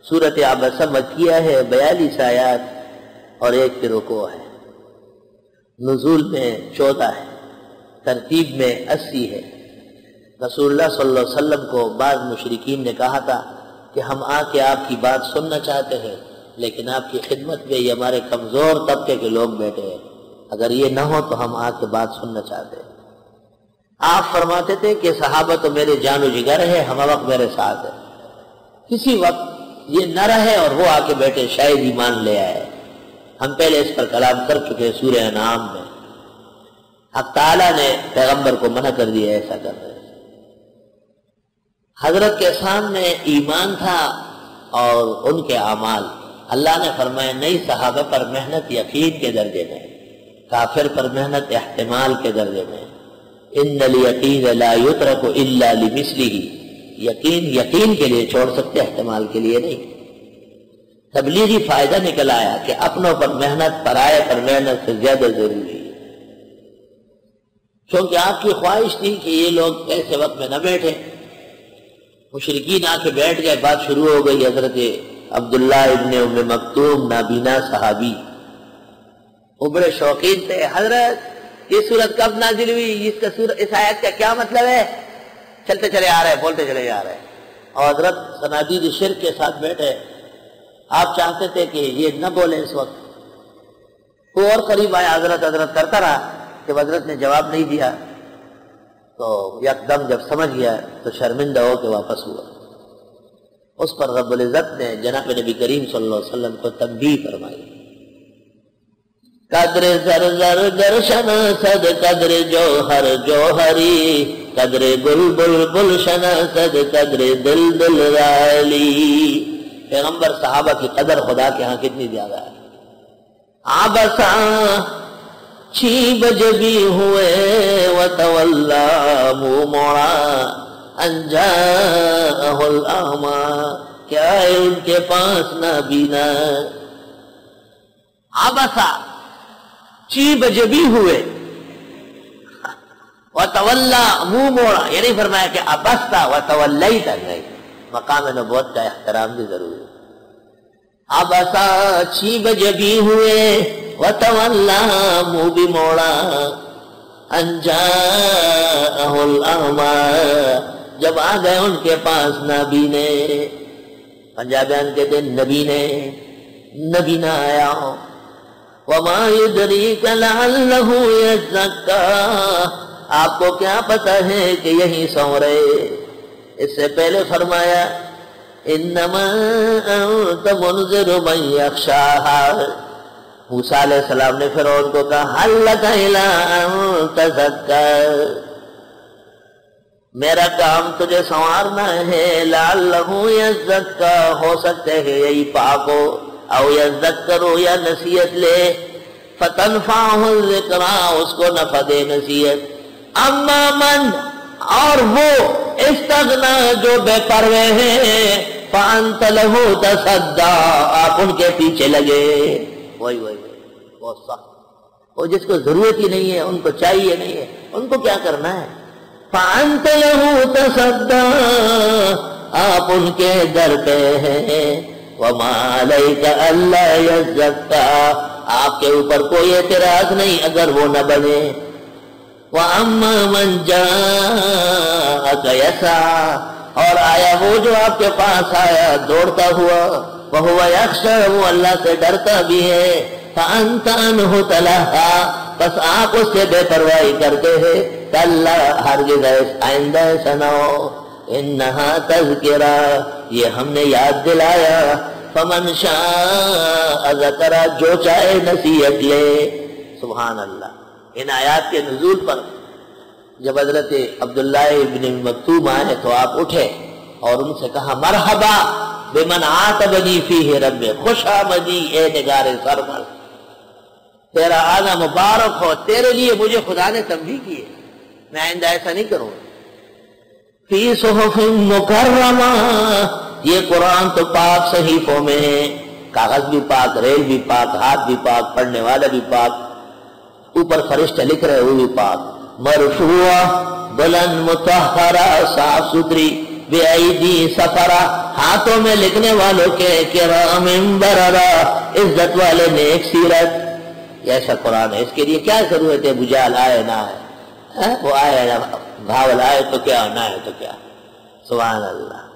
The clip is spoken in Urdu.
سورت عبسہ مکیہ ہے، 42 آیات اور 1 کی رکوع ہے، نزول میں 14 ہے، ترتیب میں 80 ہے۔ رسول اللہ صلی اللہ علیہ وسلم کو بعض مشرکین نے کہا تھا کہ ہم آ کے آپ کی بات سننا چاہتے ہیں، لیکن آپ کی خدمت میں یہ ہمارے کمزور طبقے کے لوگ بیٹھے ہیں، اگر یہ نہ ہو تو ہم آ کے بات سننا چاہتے ہیں۔ آپ فرماتے تھے کہ صحابہ تو میرے جان و جگر ہے، ہم وقت میرے ساتھ ہے، کسی وقت یہ نہ رہے اور وہ آ کے بیٹھے شاید ایمان لے آئے۔ ہم پہلے اس پر کلام کر چکے سورہ انعام میں۔ حق تعالیٰ نے پیغمبر کو منع کر دیا ایسا کرنے۔ حضرت کے سامنے ایمان تھا اور ان کے اعمال، اللہ نے فرمایا نہیں، صحابہ پر محنت یقین کے درجے میں، کافر پر محنت احتمال کے درجے میں۔ ان الیقین لا یترک الا لمثلہ، یقین کے لیے چھوڑ سکتے، احتمال کے لیے نہیں۔ تبلیغی فائدہ نکل آیا کہ اپنوں پر محنت پرائے پر محنت سے زیادہ ضروری ہے، کیونکہ آپ کی خواہش تھی کہ یہ لوگ ایسے وقت میں نہ بیٹھے۔ مشرکین آ کے بیٹھ گئے، بات شروع ہو گئی۔ حضرت عبداللہ ابن ام مکتوم نابینا صحابی، وہ بڑے شوقین تھے۔ حضرت یہ سورت کب نازل ہوئی، اس آیت کا کیا مطلب ہے؟ چلتے چلے آ رہے، بولتے چلے جا رہے، اور حضرت صنادید شرک کے ساتھ بیٹھے۔ آپ چاہتے تھے کہ یہ نہ بولے اس وقت، وہ اور قریب آیا، حضرت کرتا رہا، جب حضرت نے جواب نہیں دیا تو یکدم جب سمجھ گیا تو شرمندہ ہو کے واپس ہوا۔ اس پر رب العزت نے جناب نبی کریم صلی اللہ علیہ وسلم کو تنبیہ فرمائی، قدر زر زر گر شناسد قدر جوہر جوہری، قدر بل بل بل شناسد قدر دل دل رالی۔ پیغمبر صحابہ کی قدر خدا کے ہاں کتنی زیادہ ہے۔ عبساں چھیب جبی ہوئے وتولا، منہ موڑا ان جاءہ الاعمیٰ، کیا ہے ان کے پاس نابینا۔ عبسا چیب جبی ہوئے، وتولا منہ موڑا، یعنی فرمایا کہ ابستا وتولیت نہیں، مقام نبوت کا احترام بھی ضروری ہے۔ ابسا چیب جبی ہوئے وتولا منہ بھی موڑا، ان جاءہ الاعمیٰ، جب آ گئے ان کے پاس نابینے۔ پنجابیان کہتے ہیں نبی نہ آیا۔ وما یدریک لعلہ یزکیٰ، آپ کو کیا پتا ہے کہ یہی سو رہے۔ اس سے پہلے فرمایا انما انت منذر من یخشاہا۔ موسیٰ علیہ السلام نے فرعون کو کہا حل لک الی ان تزکی، میرا کام تجھے سنوارنا ہے، لعلہ یزکی، ہو سکتے ہیں یہی پاک ہو، او یذکر، یا نصیحت لے، فتنفعہ الذکرہ، اس کو نفع دے نصیحت۔ اما من، اور وہ استغنا جو بے پرواہ ہیں، فانت لہ تصدی، آپ ان کے پیچھے لگے۔ وہی بہت سخت، وہ جس کو ضرورت ہی نہیں ہے، ان کو چاہیے نہیں ہے، ان کو کیا کرنا ہے؟ فانت لہ تصدی، آپ ان کے در پہ ہیں۔ وما علیک الا یزکی، آپ کے اوپر کوئی اعتراض نہیں اگر وہ نہ بنے۔ واما من جاءک یسعی، اور آیا وہ جو آپ کے پاس آیا دوڑتا ہوا، وہو یخشی، وہ اللہ سے ڈرتا بھی ہے، فانت عنہ تلہی، بس آپ اس سے بے پرواہی کرتے ہیں۔ کلا، ہرگز آئندہ ایسا نہ ہو، انہا تذکرہ، یہ ہم نے یاد دلایا، فمن شاء ذکر، جو چاہے نصیحت لے۔ سبحان اللہ۔ ان آیات کے نزول پر جب حضرت عبداللہ ابن مکتوم آئے تو آپ اٹھے اور ان سے کہا مرحبا بمن عاتبنی فیہ رب، خوش آمدی اے نگار سرور، تیرا آنا مبارک ہو، تیرے لیے مجھے خدا نے تنبیہ کی ہے، میں آئندہ ایسا نہیں کروں۔ فی صحف مکرمہ، یہ قرآن تو پاک صحیفوں میں ہے، کاغذ بھی پاک، ریل بھی پاک، ہاتھ بھی پاک، پڑھنے والا بھی پاک، اوپر فرشتے لکھ رہے وہ بھی پاک، مرفوع، بلند، مطہرہ، صاف ستھری، بِأَيْدِي سَفَرَةٍ ہاتھوں میں لکھنے والوں کے کرام بررہ عزت والے نیک سیرت. یہ ایسا قرآن ہے، اس کے لیے کیا ضرورت ہے بجال آئے نہ آئے؟ وہ آئے بھاول آئے تو کیا، نہ آئے تو کیا. سبحان اللہ.